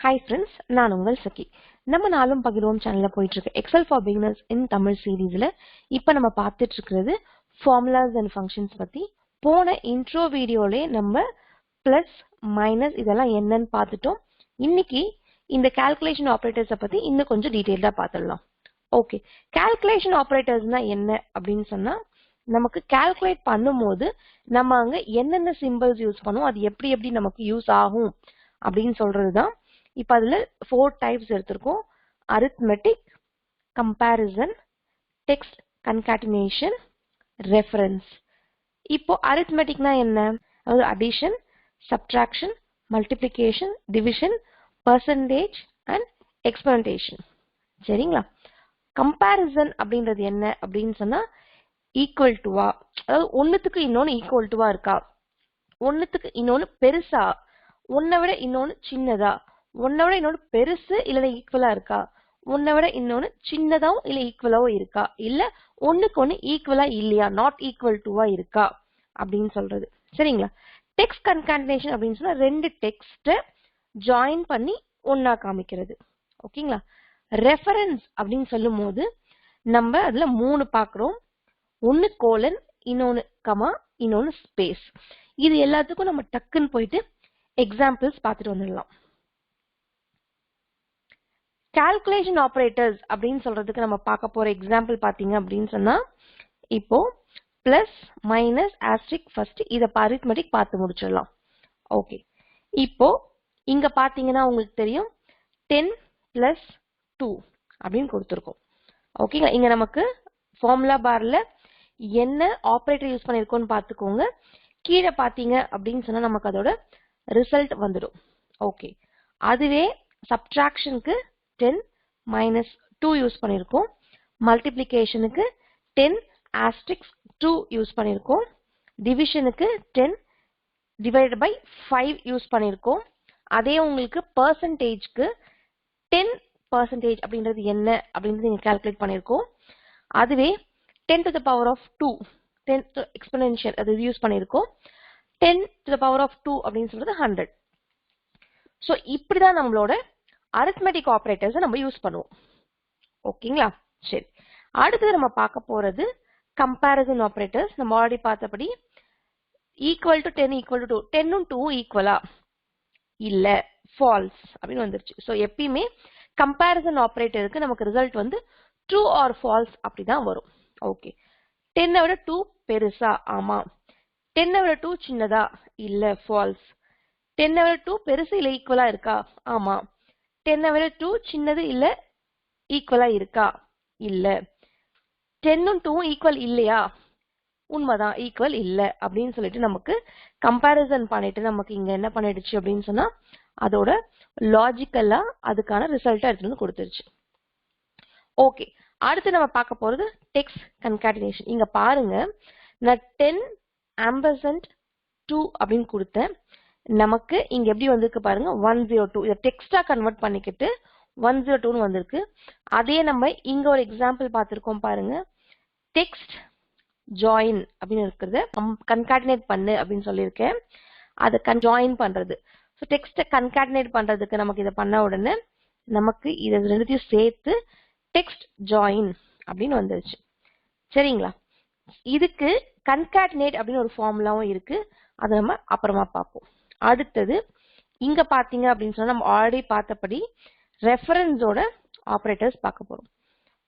Hi friends, நான் உங்கள் சகி. நம்ம நாளும் பகிர்வோம் சேனல்ல போயிட்டு இருக்கு Excel for Beginners in Tamil சீரீஸ்ல இப்ப நம்ம பார்த்துட்டு இருக்கிறது formulas and functions பத்தி. போன இன்ட்ரோ வீடியோல நம்ம பிளஸ் மைனஸ் இதெல்லாம் என்னன்னு பார்த்துட்டோம். இன்னைக்கு இந்த கால்குலேஷன் ஆபரேட்டர்ஸ் பத்தி இன்னும் கொஞ்சம் டீடைலா பார்த்துடலாம். ஓகே, கால்குலேஷன் ஆபரேட்டர்ஸ்னா என்ன அப்படின்னு சொன்னா நமக்கு கால்குலேட் பண்ணும்போது நம்ம அங்க என்னென்ன சிம்பிள்ஸ் யூஸ் பண்ணுவோம், அது எப்படி எப்படி நமக்கு யூஸ் ஆகும் அப்படின்னு சொல்றதுதான். இப்ப அதுல 4 டைப்ஸ் எடுத்திருக்கோம். arithmetic, comparison, text concatenation, reference. இப்போ arithmeticனா என்ன? அதாவது addition, subtraction, multiplication, division, percentage and exponentation. சரிங்களா? comparison அப்படின்றது என்ன அப்படின்னு சொன்னா equal to வா, அதாவது ஒண்ணுத்துக்கு இன்னொன்னு equal to வா இருக்கா, ஒண்ணுத்துக்கு இன்னொன்னு பெருசா, ஒன்னை விட இன்னொன்னு சின்னதா, ஒன்னை விட இன்னொன்னு பெருசு இல்ல ஈக்குவலா இருக்கா, ஒன்னை விட இன்னொன்னு சின்னதாவும் இல்ல ஈக்குவலாவும் இருக்கா, இல்ல ஒண்ணுக்கு ஒண்ணு ஈக்குவலா இல்லையா, நாட் ஈக்குவல் டுவா இருக்கா அப்படின்னு சொல்றது. சரிங்களா? டெக்ஸ்ட் கன்கான்டேஷன் அப்படின்னு சொன்னா ரெண்டு டெக்ஸ்ட் ஜாயின் பண்ணி ஒன்னா காமிக்கிறது. ஓகேங்களா? ரெஃபரன்ஸ் அப்படின்னு சொல்லும் போது நம்ம அதுல 3 பாக்குறோம். ஒன்னு கோலன், இன்னொன்னு கமா, இன்னொன்னு ஸ்பேஸ். இது எல்லாத்துக்கும் நம்ம டக்குன்னு போயிட்டு எக்ஸாம்பிள்ஸ் பார்த்துட்டு வந்துடலாம். கால்குலேஷன் ஆபரேட்டர்ஸ் அப்படின்னு சொல்றதுக்கு நம்ம பார்க்க போற எக்ஸாம்பிள் பாத்தீங்க அப்படின்னு சொன்னா இப்போ பிளஸ் மைனஸ் ஆஸ்ட்ரிக் ஃபர்ஸ்ட் இத arithmetic பார்த்து முடிச்சிடலாம். ஓகே, இப்போ இங்க பாத்தீங்கன்னா உங்களுக்கு தெரியும் 10 plus 2 அப்படின்னு கொடுத்திருக்கோம். ஓகேங்களா? இங்க நமக்கு ஃபார்முலா பார்ல என்ன ஆபரேட்டர் யூஸ் பண்ணிருக்கோம்னு பாத்துக்கோங்க. கீழே பாத்தீங்க அப்படின்னு சொன்னா நமக்கு அதோட ரிசல்ட் வந்துடும். ஓகே, அதுவே சப்ட்ராக்ஷனுக்கு 10 minus 2 யூஸ் பண்ணிருக்கோம். மல்டிப்ளிகேஷனுக்கு 10 asterisk 2 யூஸ் பண்ணிருக்கோம். டிவிஷனுக்கு 10 divided by 5 யூஸ் பண்ணிருக்கோம். அதே உங்களுக்கு பெர்சன்டேஜ்க்கு 10% அப்படின்றது என்ன அப்படின்றது நீங்க கால்குலேட் பண்ணிருக்கோம். அதுவே 10 to the power of 2 10 to exponential அது யூஸ் பண்ணிருக்கோம். 10 to the power of 2 அப்படின்னு சொல்றது 100. சோ இப்படிதான் நம்மளோட arithmetic operators நம்ம யூஸ் பண்ணுவோம். ஓகேங்களா? சரி, அடுத்து நம்ம பார்க்க போறது comparison operators. நம்ம ஆல்ரெடி பார்த்தபடி equal to 10 equal to 2 10 உம் 2 ஈக்குவலா இல்ல, false அப்படின்னு வந்துருச்சு. சோ எப்பயுமே comparison operatorக்கு நமக்கு ரிசல்ட் வந்து true or false அப்படிதான் வரும். ஓகே, 10 விட 2 பெருசா? ஆமா. 10 விட 2 சின்னதா? இல்ல, false. 10 விட 2 பெருசு இல்ல ஈக்குவலா இருக்கா? ஆமா. 10 விட 2 சின்னது இல்ல ஈக்குவலா இருக்கா? இல்ல. 10 உம் 2 ஈக்குவல் இல்லையா? உண்மைதான், ஈக்குவல் இல்ல அப்படின்னு சொல்லிட்டு நமக்கு கம்பேரிசன் பண்ணிட்டு நமக்கு இங்க என்ன பண்ணிடுச்சு அப்படின்னு சொன்னா அதோட லாஜிக்கலா அதுக்கான ரிசல்ட் எடுத்து வந்து கொடுத்துருச்சு. ஓகே, அடுத்து நம்ம பார்க்க போறது டெக்ஸ்ட் கன்காட்டினேஷன். இங்க பாருங்க, நான் 10 ampersand 2 அப்படின்னு கொடுத்தேன். நமக்கு இங்க எப்படி வந்திருக்கு பாருங்க, 102. இத டெக்ஸ்டா கன்வெர்ட் பண்ணிக்கிட்டு 102ன்னு வந்திருக்கு. அதே நம்ம இங்க ஒரு எக்ஸாம்பிள் பார்த்திருக்கோம் பாருங்க, டெக்ஸ்ட் ஜாயின் அப்படின்னு இருக்கிறது கன்காட்டினேட் பண்ணு அப்படின்னு சொல்லியிருக்கேன். அதை ஜாயின் பண்றது. ஸோ டெக்ஸ்ட கன்காட்டினேட் பண்றதுக்கு நமக்கு இதை பண்ண உடனே நமக்கு இதை ரெண்டுத்தையும் சேர்த்து டெக்ஸ்ட் ஜாயின் அப்படின்னு வந்துருச்சு. சரிங்களா? இதுக்கு கன்காட்டினேட் அப்படின்னு ஒரு ஃபார்முலாவும் இருக்கு, அதை நம்ம அப்புறமா பார்ப்போம். அடுத்தது இங்க பாத்தீங்க அப்படின்னு சொன்னா நம்ம ஆல்ரெடி பார்த்தபடி ரெஃபரன்ஸோட ஆபரேட்டர்ஸ் பார்க்க போறோம்.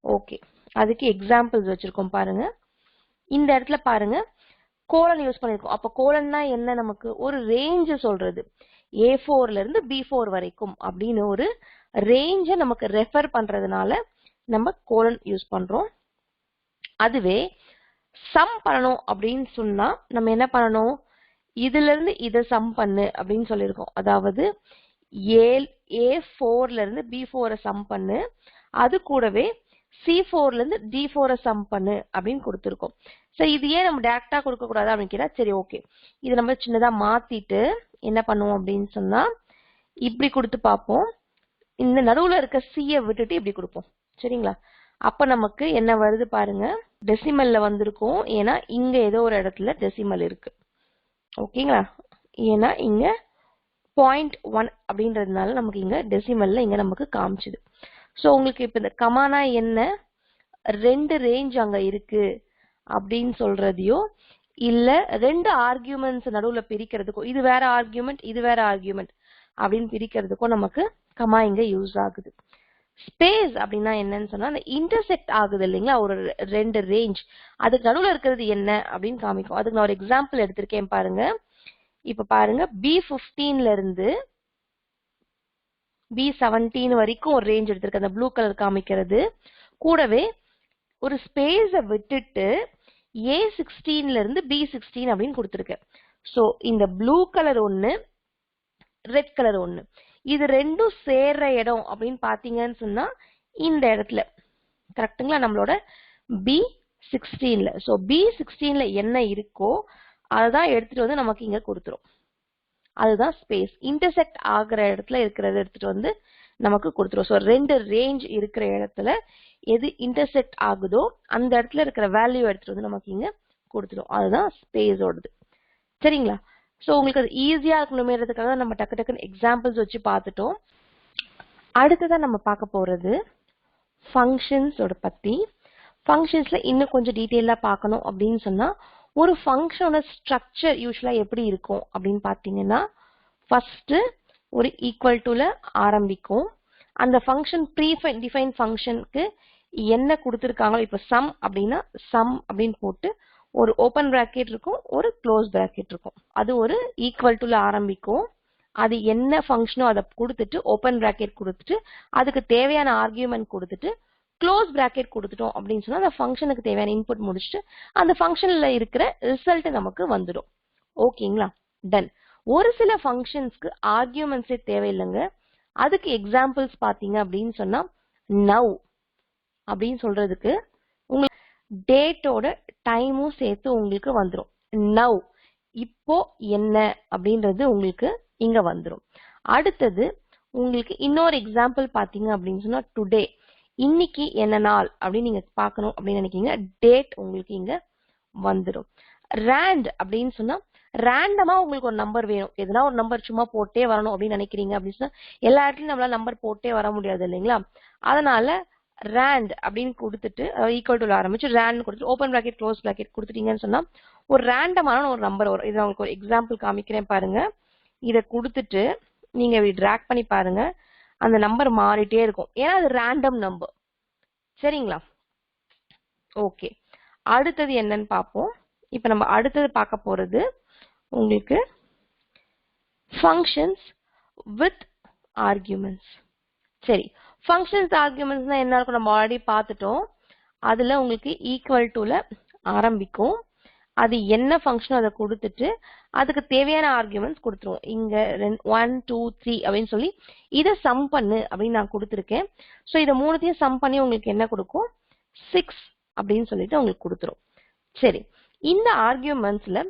ஓகே, அதுக்கு எக்ஸாம்பிள்ஸ் வச்சிருக்கோம் பாருங்க. இந்த இடத்துல பாருங்க கோலன் யூஸ் பண்ணிருக்கோம். அப்ப கோலன்னா என்ன? நமக்கு ஒரு ரேஞ்ச் சொல்றது, A4ல இருந்து B4 வரைக்கும் அப்படின்னு ஒரு ரேஞ்ச நமக்கு ரெஃபர் பண்றதுனால நம்ம கோலன் யூஸ் பண்றோம். அதுவே சம் பண்ணணும் அப்படின்னு சொன்னா நம்ம என்ன பண்ணணும், இதுல இருந்து இத சம் பண்ணு அப்படின்னு சொல்லியிருக்கோம். அதாவது A4ல இருந்து B4 சம் பண்ணு, அது கூடவே C4ல இருந்து D4 சம் பண்ணு அப்படின்னு கொடுத்திருக்கோம். சரி, இது ஏன் நம்ம டைரக்டா கொடுக்க கூடாது அப்படின்னு கேட்டா, சரி ஓகே, இது நம்ம சின்னதா மாத்திட்டு என்ன பண்ணுவோம் அப்படின்னு சொன்னா இப்படி கொடுத்து பார்ப்போம். இந்த நடுவுல இருக்க C-ய விட்டுட்டு இப்படி கொடுப்போம். சரிங்களா? அப்ப நமக்கு என்ன வருது பாருங்க, டெசிமல்ல வந்திருக்கும். ஏன்னா இங்க ஏதோ ஒரு இடத்துல டெசிமல் இருக்கு. ஓகேங்களா? ஏன்னா இங்க 0.1 அப்படின்றதுனால நமக்கு இங்க டெசிமல்ல இங்க நமக்கு காமிச்சுது. ஸோ உங்களுக்கு இப்போ இந்த கமானா என்ன, ரெண்டு ரேஞ்ச் அங்க இருக்கு அப்படின்னு சொல்றதையோ இல்ல ரெண்டு ஆர்கியூமெண்ட்ஸ் நடுவுல பிரிக்கிறதுக்கோ, இது வேற ஆர்கியூமெண்ட் இது வேற ஆர்கியூமெண்ட் அப்படின்னு பிரிக்கிறதுக்கோ நமக்கு கமா இங்க யூஸ் ஆகுது. ஸ்பேஸ் அப்படின்னா என்னன்னு சொன்னா அந்த இன்டர்செக்ட் ஆகுது இல்லைங்களா, ஒரு ரெண்டு ரேஞ்ச், அதுக்கு நடுவுல இருக்கிறது என்ன அப்படின்னு காமிக்கும். அதுக்கு நான் ஒரு எக்ஸாம்பிள் எடுத்திருக்கேன் பாருங்க. இப்ப பாருங்க B15ல இருந்து B17 வரைக்கும் ஒரு ரேஞ்ச் எடுத்திருக்கு, அந்த ப்ளூ கலர் காமிக்கிறது. கூடவே ஒரு ஸ்பேஸ விட்டுட்டு A16ல இருந்து B16 அப்படின்னு கொடுத்திருக்கேன். சோ இந்த ப்ளூ கலர் ஒன்னு, ரெட் கலர் ஒன்னு, இது ரெண்டும் சேர்ற இடம் அப்படின்னு பாத்தீங்கன்னு சொன்னா இந்த இடத்துல கரெக்ட்டுங்களா, நம்மளோட B16ல. சோ B16ல என்ன இருக்கோ அததான் எடுத்துட்டு வந்து நமக்கு இங்க கொடுத்துரும். அதுதான் ஸ்பேஸ். இன்டர்செக்ட் ஆகிற இடத்துல இருக்கிறத எடுத்துட்டு வந்து நமக்கு கொடுத்துரும். ஸோ ரெண்டு ரேஞ்ச் இருக்கிற இடத்துல எது இன்டர்செக்ட் ஆகுதோ அந்த இடத்துல இருக்கிற வேல்யூ எடுத்துட்டு வந்து நமக்கு இங்க கொடுத்துரும். அதுதான் ஸ்பேஸோடது. சரிங்களா? ஸோ உங்களுக்கு அது ஈஸியா இருக்கணுமேறதுக்காக நம்ம டக்கு டக்குன்னு எக்ஸாம்பிள்ஸ் வச்சு பார்த்துட்டோம். அடுத்ததான் நம்ம பார்க்க போறது ஃபங்க்ஷன்ஸோட பத்தி. ஃபங்க்ஷன்ஸ்ல இன்னும் கொஞ்சம் டீட்டெயிலா பார்க்கணும் அப்படின்னு சொன்னா, ஒரு ஃபங்க்ஷனோட ஸ்ட்ரக்சர் யூஸ்வலா எப்படி இருக்கும் அப்படின்னு பாத்தீங்கன்னா, ஃபர்ஸ்ட் ஒரு ஈக்குவல் டுல ஆரம்பிக்கும். அந்த ஃபங்க்ஷன் டிஃபைன் ஃபங்க்ஷனுக்கு என்ன கொடுத்திருக்காங்களோ, இப்ப சம் அப்படின்னா சம் அப்படின்னு போட்டு ஒரு ஓபன் பிராக்கெட் இருக்கும், ஒரு க்ளோஸ் பிராக்கெட் இருக்கும். அது ஒரு ஈக்குவல் டுல ஆரம்பிக்கும். அது என்ன ஃபங்க்ஷனோ அதை கொடுத்துட்டு ஓபன் பிராக்கெட் கொடுத்துட்டு அதுக்கு தேவையான ஆர்கியூமெண்ட் கொடுத்துட்டு க்ளோஸ் பிராக்கெட் கொடுத்துட்டோம் அப்படின்னு சொன்னா அந்த ஃபங்க்ஷனுக்கு தேவையான இன்புட் முடிச்சுட்டு அந்த ஃபங்க்ஷன்ல இருக்கிற ரிசல்ட் நமக்கு வந்துடும். ஓகேங்களா? டன். ஒரு சில ஃபங்க்ஷன்ஸ்க்கு ஆர்கியூமெண்ட்ஸே தேவையில்லைங்க. அதுக்கு எக்ஸாம்பிள்ஸ் பாத்தீங்க அப்படின்னு சொன்னா நவ் அப்படின்னு சொல்றதுக்கு உங்களுக்கு டேட்டோட டைமும் சேர்த்து உங்களுக்கு வந்துடும். நவ் இப்போ என்ன அப்படின்றது உங்களுக்கு இங்க வந்துடும். அடுத்தது உங்களுக்கு இன்னொரு எக்ஸாம்பிள் பாத்தீங்க அப்படின்னு சொன்னா டுடே, இன்னைக்கு என்ன நாள் அப்படின்னு நீங்க பார்க்கணும் அப்படின்னு நினைக்கீங்க, டேட் உங்களுக்கு இங்க வந்துடும். ரேண்ட் அப்படின்னு சொன்னா ரேண்டமா உங்களுக்கு ஒரு நம்பர் வேணும், எதனா ஒரு நம்பர் சும்மா போட்டே வரணும் அப்படின்னு நினைக்கிறீங்க அப்படின்னு சொன்னா எல்லா இடத்துலயும் நம்மளால நம்பர் போட்டே வர முடியாது இல்லைங்களா, அதனால ரேண்ட் அப்படின்னு கொடுத்துட்டு ஈக்குவல் டு ஆரம்பிச்சு ரேண்ட் கொடுத்துட்டு ஓபன் பிராக்கெட் க்ளோஸ் பிராக்கெட் கொடுத்துட்டீங்கன்னு சொன்னா ஒரு ரேண்டமான ஒரு நம்பர் வரும். இது உங்களுக்கு ஒரு எக்ஸாம்பிள் காமிக்கிறேன் பாருங்க. இத கொடுத்துட்டு நீங்க டிராக் பண்ணி பாருங்க, அந்த நம்பர் மாறிட்டே இருக்கும், ஏன்னா அது ரேண்டம் நம்பர். சரிங்களா? ஓகே, அடுத்தது என்னன்னு பார்ப்போம். இப்ப நம்ம அடுத்தது பார்க்க போறது உங்களுக்கு ஃபங்க்ஷன்ஸ் வித் ஆர்கியூமெண்ட்ஸ். சரி, ஃபங்க்ஷன்ஸ் ஆர்கியூமெண்ட்ஸ்னா என்ன இருக்கும் நம்ம ஆல்ரெடி பார்த்துட்டோம். அதுல உங்களுக்கு ஈக்குவல் டுல ஆரம்பிக்கும், அது என்ன ஃபங்க்ஷனோ அதை கொடுத்துட்டு அதுக்கு தேவையான ஆர்கியூமெண்ட்ஸ் கொடுத்துருவோம். இங்க 1 2 3 அப்படின்னு சொல்லி இதை சம் பண்ணு அப்படின்னு நான் கொடுத்துருக்கேன். ஸோ இதை மூணுத்தையும் சம் பண்ணி உங்களுக்கு என்ன கொடுக்கும், 6 அப்படின்னு சொல்லிட்டு உங்களுக்கு கொடுத்துரும். சரி, இந்த ஆர்கியூமெண்ட்ஸ்ல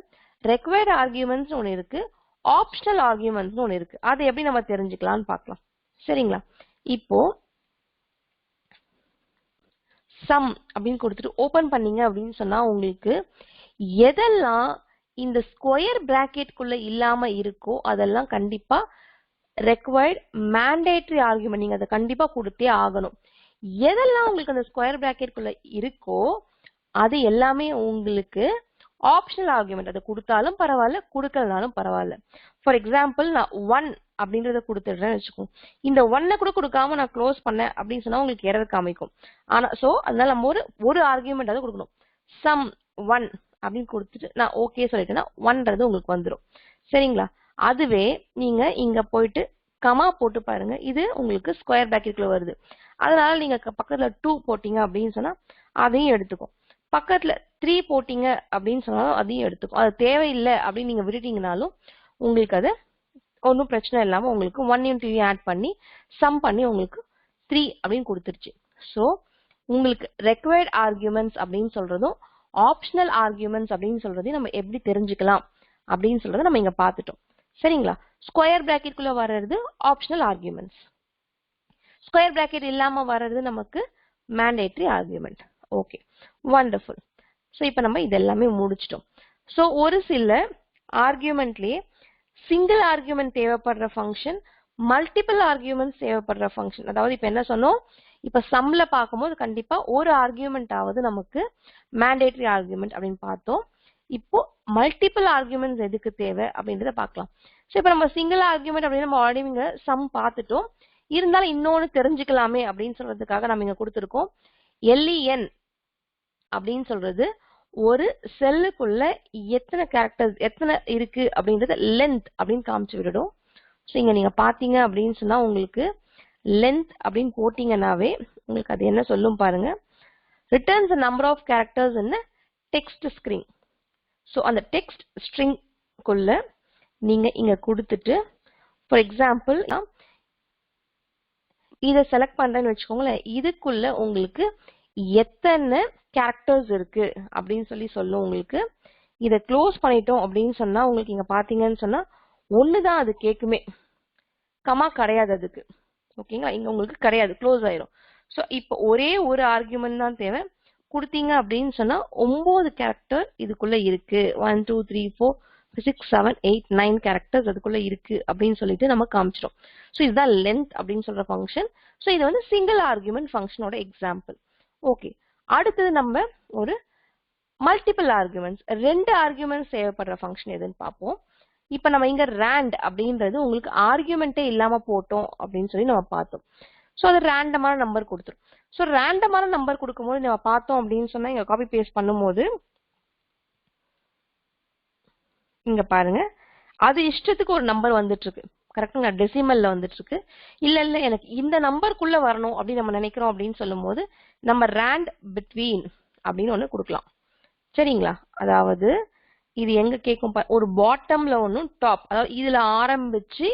ரெக்வயர்ட் ஆர்கியூமெண்ட்ஸ் ஒன்று இருக்கு, ஆப்ஷனல் ஆர்கியூமெண்ட்ஸ் ஒன்று இருக்கு. அதை எப்படி நம்ம தெரிஞ்சுக்கலாம்னு பார்க்கலாம். சரிங்களா? இப்போ சம் அப்படின்னு கொடுத்துட்டு ஓபன் பண்ணீங்க அப்படின்னு சொன்னா உங்களுக்கு எதெல்லாம் இந்த ஸ்கொயர் பிராக்கெட்குள்ள இல்லாம இருக்கோ அதெல்லாம் கண்டிப்பா ரெக்வயர்ட் மேண்டேட்டரி ஆர்கியூமெண்ட், நீங்க அதை கண்டிப்பா கொடுத்தே ஆகணும். எதெல்லாம் உங்களுக்கு அந்த ஸ்கொயர் பிராக்கெட்குள்ள இருக்கோ அது எல்லாமே உங்களுக்கு ஆப்ஷனல் ஆர்கியூமெண்ட், அதை கொடுத்தாலும் பரவாயில்ல கொடுக்கலனாலும் பரவாயில்ல. ஃபார் எக்ஸாம்பிள் நான் 1 அப்படின்றத கொடுத்துடுறேன்னு வச்சுக்கோங்க, இந்த 1 கூட கொடுக்காம நான் க்ளோஸ் பண்ணேன் அப்படின்னு சொன்னா உங்களுக்கு எரர் காமிக்கும். ஆனா சோ அதனால நம்ம ஒரு ஆர்கியூமெண்ட் அதை கொடுக்கணும். சம் 1 அப்படின்னு கொடுத்துட்டு நான் ஓகே சொல்லிட்டேன்னா 1ன்றது உங்களுக்கு வந்துடும். சரிங்களா? அதுவே நீங்க இங்க போயிட்டு கமா போட்டு பாருங்க, இது உங்களுக்கு ஸ்கொயர் பிராக்கெட்குள்ள வருது, அதனால நீங்க பக்கத்துல 2 போட்டீங்க அப்படின்னு சொன்னா அதையும் எடுத்துக்கும், பக்கத்துல 3 போட்டீங்க அப்படின்னு சொன்னாலும் அதையும் எடுத்துக்கும். அது தேவையில்லை அப்படின்னு நீங்க விட்டுட்டீங்கனாலும் உங்களுக்கு அது ஒன்றும் பிரச்சனை இல்லாம உங்களுக்கு 1 2 ஆட் பண்ணி சம் பண்ணி உங்களுக்கு 3 அப்படின்னு கொடுத்துருச்சு. ஸோ உங்களுக்கு ரெக்வயர்ட் ஆர்கியூமெண்ட்ஸ் அப்படின்னு சொல்றதும் ஆப்ஷனல் ஆர்கியூமெண்ட்ஸ் அப்படின்னு சொல்றதையும் நம்ம எப்படி தெரிஞ்சுக்கலாம் அப்படின்னு சொல்றதை நம்ம இங்க பார்த்துட்டோம். சரிங்களா? ஸ்கொயர் பிராக்கெட்குள்ள வர்றது ஆப்ஷனல் ஆர்கியூமெண்ட்ஸ், ஸ்கொயர் பிராக்கெட் இல்லாம வர்றது நமக்கு mandatory argument. Okay, wonderful. So இப்போ நம்ம இது எல்லாமே முடிச்சிட்டோம். ஸோ ஒரு சில ஆர்கியூமெண்ட்லயே சிங்கிள் ஆர்குமெண்ட் தேவைப்படுற ஃபங்க்ஷன், மல்டிபிள் ஆர்குமெண்ட்ஸ் தேவைப்படுற ஃபங்க்ஷன். அதாவது இப்ப என்ன சொன்னோம், இப்ப சம்ல பார்க்கும்போது கண்டிப்பா ஒரு ஆர்குமெண்ட் ஆவது நமக்கு மேண்டேட்டரி ஆர்குமெண்ட் அப்படின்னு பார்த்தோம். இப்போ மல்டிபிள் ஆர்குமெண்ட்ஸ் எதுக்கு தேவை அப்படின்றத பார்க்கலாம். ஸோ இப்போ நம்ம சிங்கிள் ஆர்குமெண்ட் அப்படின்னு நம்ம ஆல்ரெடி இங்க சம் பார்த்துட்டோம். இருந்தாலும் இன்னொன்னு தெரிஞ்சுக்கலாமே அப்படின்னு சொல்றதுக்காக நம்ம இங்க கொடுத்துருக்கோம். LEN அப்படின்னு சொல்றது ஒரு செல்லுக்குள்ள எத்தனை கேரக்டர்ஸ் எத்தனை இருக்கு அப்படின்றது லென்த் அப்படின்னு காமிச்சு விடும். ஸோ இங்க நீங்க பாத்தீங்க அப்படின்னு சொன்னா உங்களுக்கு லென்த் அப்படின்னு போட்டீங்கன்னாவே உங்களுக்கு அது என்ன சொல்லும் பாருங்க. Returns number of characters in text string. So அந்த டெக்ஸ்ட் ஸ்ட்ரிங்குள்ள நீங்க இங்க கொடுத்துட்டு ஃபார் எக்ஸாம்பிள் இதை செலக்ட் பண்றேன்னு வச்சுக்கோங்களேன். இதுக்குள்ள உங்களுக்கு எத்தனை கேரக்டர்ஸ் இருக்கு அப்படின்னு சொல்லும் உங்களுக்கு. இதை க்ளோஸ் பண்ணிட்டோம் அப்படின்னு சொன்னா உங்களுக்கு இங்க பாத்தீங்கன்னு சொன்னா ஒண்ணுதான் அது கேக்குமே, கமா கிடையாது அதுக்கு. ஓகேங்களா, இங்க உங்களுக்கு கிடையாது, க்ளோஸ் ஆயிரும். ஸோ இப்போ ஒரே ஒரு ஆர்குமெண்ட் தான் தேவை. கொடுத்தீங்க அப்படின்னு சொன்னா 9 கேரக்டர் இதுக்குள்ள இருக்கு. 1 2 3 4 6 7 8 9 கேரக்டர்ஸ் அதுக்குள்ள இருக்கு அப்படின்னு சொல்லிட்டு நம்ம காமிச்சிடும். ஸோ இதுதான் லென்த் அப்படின்னு சொல்ற ஃபங்க்ஷன். ஸோ இது வந்து சிங்கிள் ஆர்குமெண்ட் ஃபங்க்ஷனோட எக்ஸாம்பிள். ஓகே, அடுத்தது நம்ம ஒரு மல்டிபிள் ஆர்குமெண்ட்ஸ், 2 ஆர்குமெண்ட்ஸ் தேவைப்படுற ஃபங்க்ஷன் எதுன்னு பார்ப்போம். இப்ப நம்ம இங்க ரேண்ட் அப்படின்றது உங்களுக்கு ஆர்குமெண்டே இல்லாம போட்டோம் அப்படின்னு சொல்லி நம்ம பார்த்தோம். ஸோ அது ரேண்டமான நம்பர் கொடுத்துரும். ஸோ ரேண்டமான நம்பர் கொடுக்கும்போது நம்ம பார்த்தோம் அப்படின்னு சொன்னா இங்க காப்பி பேஸ்ட் பண்ணும்போது இங்க பாருங்க, அது இஷ்டத்துக்கு ஒரு நம்பர் வந்துட்டு இருக்கு. கரெக்டுங்க, டெசிமல்ல வந்துட்டு இருக்கு. இல்ல எனக்கு இந்த நம்பருக்குள்ள வரணும் அப்படின்னு நம்ம நினைக்கிறோம் அப்படின்னு சொல்லும் போது நம்ம ரேண்ட் பிட்வீன் அப்படின்னு ஒண்ணு கொடுக்கலாம். சரிங்களா, அதாவது இது எங்க கேட்கும், ஒரு பாட்டம்ல ஒன்னும் டாப், அதாவது இதுல ஆரம்பிச்சு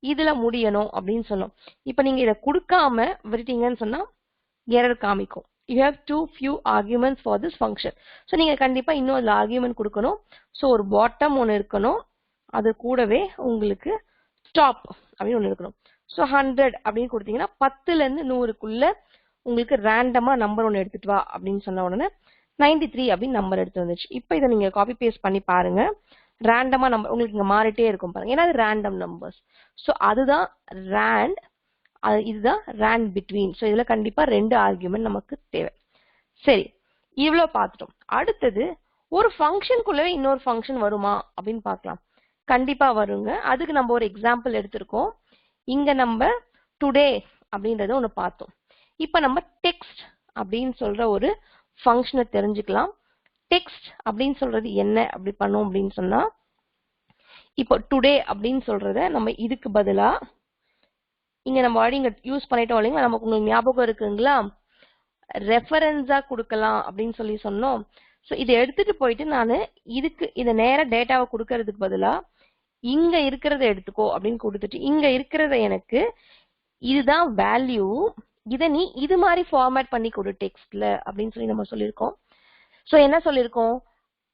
இதுல முடியணும் அப்படின்னு சொல்லும். இப்ப நீங்க இதை கொடுக்காம விட்டீங்கன்னு சொன்னா எரர் காமிக்கும். You have too few arguments for this function. So நீங்க கண்டிப்பா இன்னும் அதுல ஆர்குமெண்ட் கொடுக்கணும். ஸோ ஒரு பாட்டம் ஒன்று இருக்கணும், அது கூடவே உங்களுக்கு ஸ்டாப் அப்படின்னு ஒன்று இருக்கணும். ஸோ 100 அப்படின்னு கொடுத்தீங்கன்னா 10ல இருந்து 100க்குள்ள உங்களுக்கு ரேண்டமா நம்பர் ஒன்று எடுத்துட்டு வா அப்படின்னு சொன்ன உடனே 93 அப்படின்னு நம்பர் எடுத்து வந்துச்சு. இப்போ இதை நீங்க காப்பி பேஸ்ட் பண்ணி பாருங்க, ரேண்டமா நம்பர் உங்களுக்கு இங்க மாறிட்டே இருக்கும் பாருங்க, ஏன்னா அது ரேண்டம் நம்பர்ஸ். ஸோ அதுதான் ரேண்ட், இதுதான் ரேண்ட் பிட்வீன். ஸோ இதுல கண்டிப்பா 2 ஆர்குமெண்ட் நமக்கு தேவை. சரி, இவ்வளவு பார்த்துட்டோம். அடுத்தது ஒரு ஃபங்க்ஷனுக்குள்ளவே இன்னொரு ஃபங்க்ஷன் வருமா அப்படின்னு பார்க்கலாம். கண்டிப்பா வருங்க. அதுக்கு நம்ம ஒரு எக்ஸாம்பிள் எடுத்திருக்கோம். இங்க நம்ம டுடே அப்படின்றத ஒண்ணு பார்த்தோம். இப்ப நம்ம டெக்ஸ்ட் அப்படின்னு சொல்ற ஒரு ஃபங்க்ஷனை தெரிஞ்சுக்கலாம். டெக்ஸ்ட் அப்படின்னு சொல்றது என்ன அப்படி பண்ணோம் அப்படின்னு சொன்னா, இப்போ டுடே அப்படின்னு சொல்றத நம்ம இதுக்கு பதிலா இங்க நம்ம ஆல்ரெடி இங்க யூஸ் பண்ணிட்டோம் இல்லைங்களா, நமக்கு உங்களுக்கு ஞாபகம் இருக்குங்களா, ரெஃபரன்ஸா கொடுக்கலாம் அப்படின்னு சொன்னோம். ஸோ இதை எடுத்துட்டு போயிட்டு நான் இதுக்கு இதை நேர டேட்டாவை கொடுக்கறதுக்கு பதிலா இங்க இருக்கிறத எடுத்துக்கோ அப்படின்னு கொடுத்துட்டு இங்க இருக்கிறத எனக்கு இதுதான் வேல்யூ, இதை நீ இது மாதிரி ஃபார்மேட் பண்ணி கொடு டெக்ஸ்ட்ல அப்படின்னு சொல்லி நம்ம சொல்லியிருக்கோம். ஸோ என்ன சொல்லியிருக்கோம்,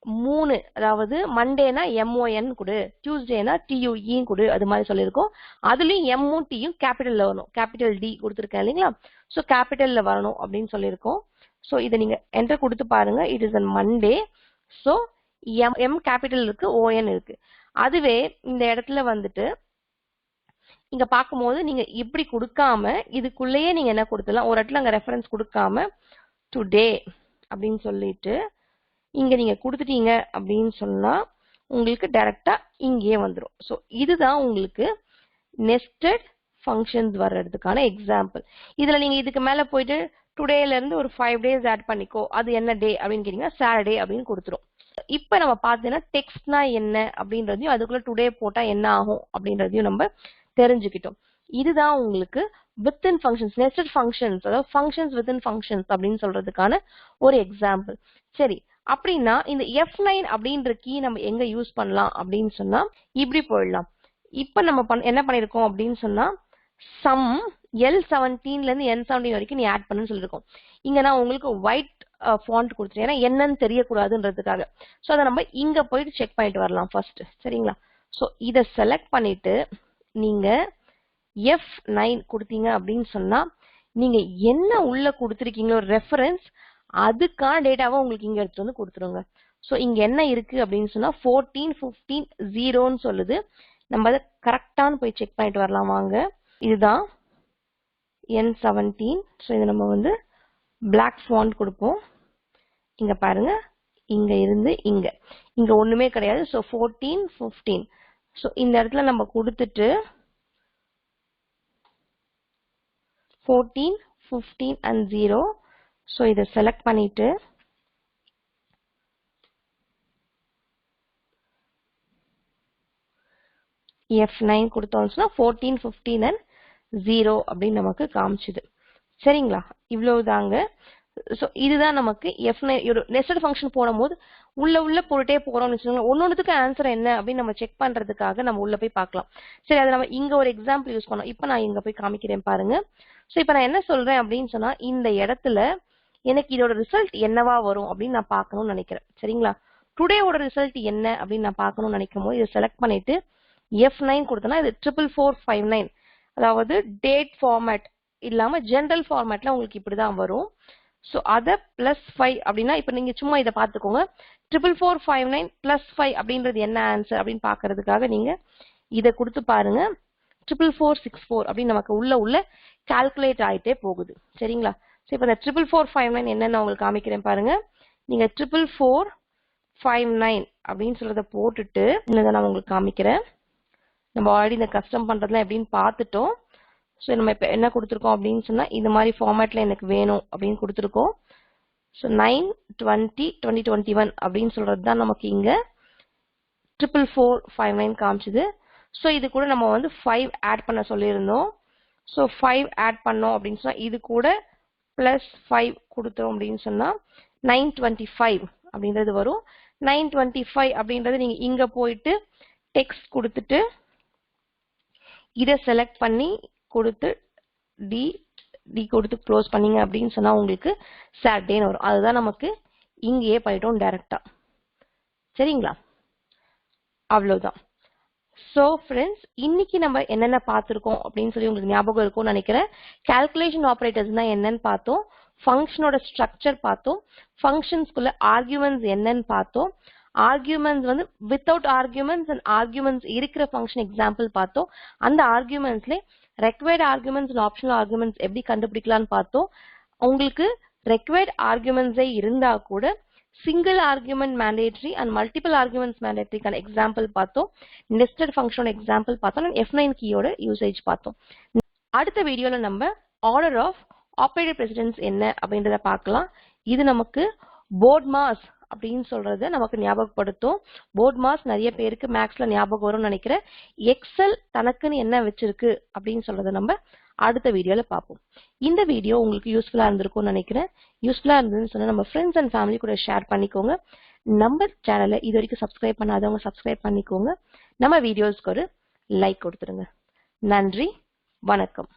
3, அதாவது மண்டேனா MON கொடு, டியூஸ்டேனா TUE கொடு, அது மாதிரி சொல்லியிருக்கோம். அதுலயும் எம்மும் டியும் கேபிட்டல்ல வரணும், கேபிட்டல் D கொடுத்துருக்கேன் இல்லைங்களா. ஸோ கேபிட்டல்ல வரணும் அப்படின்னு சொல்லியிருக்கோம். ஸோ இதை நீங்க என்டர் கொடுத்து பாருங்க, it is an Monday. So M capital இருக்கு, ON இருக்கு. அதுவே இந்த இடத்துல வந்துட்டு இங்க பார்க்கும்போது நீங்க இப்படி கொடுக்காம இதுக்குள்ளேயே நீங்க என்ன கொடுத்துலாம், ஒரு இடத்துல அங்க ரெஃபரன்ஸ் கொடுக்காம டுடே அப்படின்னு சொல்லிட்டு இங்க நீங்க கொடுத்துட்டீங்க அப்படின்னு சொன்னா உங்களுக்கு டைரக்டா இங்கே வந்துடும். ஸோ இதுதான் உங்களுக்கு நெஸ்டட் ஃபங்க்ஷன்ஸ் வர்றதுக்கான எக்ஸாம்பிள். இதுல நீங்க இதுக்கு மேல போயிட்டு டுடேல இருந்து ஒரு 5 days ஆட் பண்ணிக்கோ, அது என்ன டே அப்படின்னு கேட்டீங்கன்னா சாட்டர்டே அப்படின்னு கொடுத்துரும். இப்ப நம்ம பார்த்தீங்கன்னா டெக்ஸ்ட்னா என்ன அப்படின்றதையும் அதுக்குள்ள டுடே போட்டா என்ன ஆகும் அப்படின்றதையும் நம்ம தெரிஞ்சுக்கிட்டோம். இதுதான் உங்களுக்கு வித்தின் ஃபங்க்ஷன்ஸ், நெஸ்டட் ஃபங்க்ஷன்ஸ், அதாவது ஃபங்க்ஷன்ஸ் வித்தின் ஃபங்க்ஷன்ஸ் அப்படின்னு சொல்றதுக்கான ஒரு எக்ஸாம்பிள். சரி, அப்படின்னா இந்த F9 அப்படின்ற கீ நம்ம எங்க யூஸ் பண்ணலாம் அப்படின்னு சொன்னா இப்படி போயிடலாம். இப்ப நம்ம என்ன பண்ணிருக்கோம் அப்படின்னு சொன்னா சம் L17ல இருந்து N17 வரைக்கும் நீ ஆட் பண்ணுன்னு சொல்லிருக்கோம். இங்க நான் உங்களுக்கு ஒயிட் ஃபாண்ட் கொடுத்துட்டேன், ஏன்னா என்னன்னு தெரியக்கூடாதுன்றதுக்காக. ஸோ அதை நம்ம இங்க போயிட்டு செக் பண்ணிட்டு வரலாம் ஃபர்ஸ்ட். சரிங்களா, ஸோ இதை செலக்ட் பண்ணிட்டு நீங்க F9 கொடுத்தீங்க அப்படின்னு சொன்னா நீங்க என்ன உள்ள கொடுத்துருக்கீங்களோ ரெஃபரன்ஸ், அதுக்கான டேட்டாவை உங்களுக்கு இங்க எடுத்து வந்து கொடுத்துருங்க. ஸோ இங்க என்ன இருக்கு அப்படின்னு சொன்னா 14 15 0ன்னு சொல்லுது. நம்ம அதை கரெக்டானு போய் செக் பண்ணிட்டு வரலாம் வாங்க. இதுதான் N17. ஸோ இது நம்ம வந்து பிளாக் ஃபாண்ட் கொடுப்போம். இங்க பாருங்க, இங்க இருந்து இங்க ஒண்ணுமே கிடையாது. ஸோ 14 15. ஸோ இந்த இடத்துல நம்ம கொடுத்துட்டு 14 15 and 0. ஸோ இதை செலக்ட் பண்ணிட்டு F9 கொடுத்தோம்னா 14 15 and 0 அப்படின்னு நமக்கு காமிச்சுது. சரிங்களா, இவ்வளவுதாங்க. ஸோ இதுதான் நமக்கு F9 ஒரு நெஸ்டட் ஃபங்க்ஷன் போடும்போது உள்ள போட்டுட்டே போறோம்னு வச்சுக்கோங்க. ஒன்னொன்னுக்கு ஆன்சர் என்ன அப்படின்னு நம்ம செக் பண்றதுக்காக நம்ம உள்ள போய் பார்க்கலாம். சரி, அதை நம்ம இங்க ஒரு எக்ஸாம்பிள் யூஸ் பண்ணோம். இப்போ நான் இங்க போய் காமிக்கிறேன் பாருங்க. ஸோ இப்போ நான் என்ன சொல்றேன் அப்படின்னு சொன்னா, இந்த இடத்துல எனக்கு இதோட ரிசல்ட் என்னவா வரும் அப்படின்னு நான் பார்க்கணும்னு நினைக்கிறேன். சரிங்களா, டுடேவோட ரிசல்ட் என்ன அப்படின்னு நான் பார்க்கணும்னு நினைக்கும் போது இதை செலக்ட் பண்ணிட்டு F9 கொடுத்தனா இது 44459. அதாவது டேட் ஃபார்மேட் இல்லாம ஜெனரல் ஃபார்மேட்ல உங்களுக்கு இப்படிதான் வரும். ஸோ அதை +5 அப்படின்னா இப்போ நீங்க சும்மா இதை பார்த்துக்கோங்க. 44459 +5 அப்படின்றது என்ன ஆன்சர் அப்படின்னு பாக்குறதுக்காக நீங்க இதை கொடுத்து பாருங்க. 44464 அப்படின்னு நமக்கு உள்ள கால்குலேட் ஆயிட்டே போகுது. சரிங்களா, ஸோ இப்போ இந்த 44459 என்னன்னு உங்களுக்கு காமிக்கிறேன் பாருங்க. நீங்க 44459 அப்படின்னு சொல்றத போட்டுட்டு இன்னதை நான் உங்களுக்கு காமிக்கிறேன். நம்ம ஆல்ரெடி இந்த கஸ்டம் பண்றதுலாம் எப்படின்னு பார்த்துட்டோம். ஸோ நம்ம இப்போ என்ன கொடுத்துருக்கோம் அப்படின்னு சொன்னா, இந்த மாதிரி ஃபார்மேட்ல எனக்கு வேணும் அப்படின்னு கொடுத்துருக்கோம். ஸோ 9/20/2021 அப்படின்னு சொல்றது தான் நமக்கு இங்க 44459 காமிச்சுது. ஸோ இது கூட நம்ம வந்து 5 ஆட் பண்ண சொல்லியிருந்தோம். ஸோ 5 ஆட் பண்ணோம் அப்படின்னு சொன்னா இது கூட +5 கொடுத்தோம் அப்படின்னு சொன்னா 925 அப்படின்றது வரும். 925 அப்படின்றது நீங்க இங்க போயிட்டு டெக்ஸ்ட் கொடுத்துட்டு இதை செலக்ட் பண்ணி கொடுத்து டி கொடுத்து க்ளோஸ் பண்ணீங்க அப்படின்னு சொன்னா உங்களுக்கு சாட்டர்டேன்னு வரும். அதுதான் நமக்கு இங்கேயே பண்ணிட்டோம் டைரக்டா. சரிங்களா, அவ்வளவுதான். ஸோ ஃப்ரெண்ட்ஸ், இன்னைக்கு நம்ம என்னென்ன பார்த்துருக்கோம் அப்படின்னு சொல்லி உங்களுக்கு ஞாபகம் இருக்கும்னு நினைக்கிறேன். கால்குலேஷன் ஆப்ரேட்டர்ஸ்னா என்னன்னு பார்த்தோம், ஃபங்க்ஷனோட ஸ்ட்ரக்சர் பார்த்தோம், ஃபங்க்ஷன்ஸ்குள்ள ஆர்குமெண்ட்ஸ் என்னன்னு பார்த்தோம், ஆர்குமெண்ட்ஸ் வந்து வித்தவுட் ஆர்குமெண்ட்ஸ் அண்ட் ஆர்குமெண்ட்ஸ் இருக்கிற ஃபங்க்ஷன் எக்ஸாம்பிள் பார்த்தோம். அந்த ஆர்குமெண்ட்ஸ்ல required arguments and optional arguments எப்படி கண்டுபிடிக்கலாம்னு பார்த்தோம். உங்களுக்கு ரெக்வயர்ட் ஆர்குமெண்ட்ஸே இருந்தா கூட single argument mandatory and multiple arguments மேண்டேட்டரிக்கான எக்ஸாம்பிள் பார்த்தோம். நெஸ்டட் ஃபங்க்ஷனோட எக்ஸாம்பிள் பார்த்தோம். F9 கீயோட யூசேஜ் பார்த்தோம். அடுத்த வீடியோல நம்ம ஆர்டர் ஆஃப் ஆப்பரேட்டர் பிரசிடென்ஸ் என்ன அப்படின்றத பார்க்கலாம். இது நமக்கு போர்ட் மாஸ் அப்படின்னு சொல்றது நமக்கு ஞாபகப்படுத்தும். போர்ட் மாஸ் நிறைய பேருக்கு மேக்ஸ்ல ஞாபகம் வரும்னு நினைக்கிறேன். எக்ஸல் தனக்குன்னு என்ன வச்சிருக்கு அப்படின்னு சொல்றதை நம்ம அடுத்த வீடியோல பார்ப்போம். இந்த வீடியோ உங்களுக்கு யூஸ்ஃபுல்லா இருந்திருக்கும்னு நினைக்கிறேன். யூஸ்ஃபுல்லா இருந்ததுன்னு சொன்னா நம்ம ஃப்ரெண்ட்ஸ் அண்ட் ஃபேமிலி கூட ஷேர் பண்ணிக்கோங்க. நம்ம சேனலை இது வரைக்கும் சப்ஸ்கிரைப் பண்ணாதவங்க சப்ஸ்கிரைப் பண்ணிக்கோங்க. நம்ம வீடியோஸ்க்கு ஒரு லைக் கொடுத்துருங்க. நன்றி, வணக்கம்.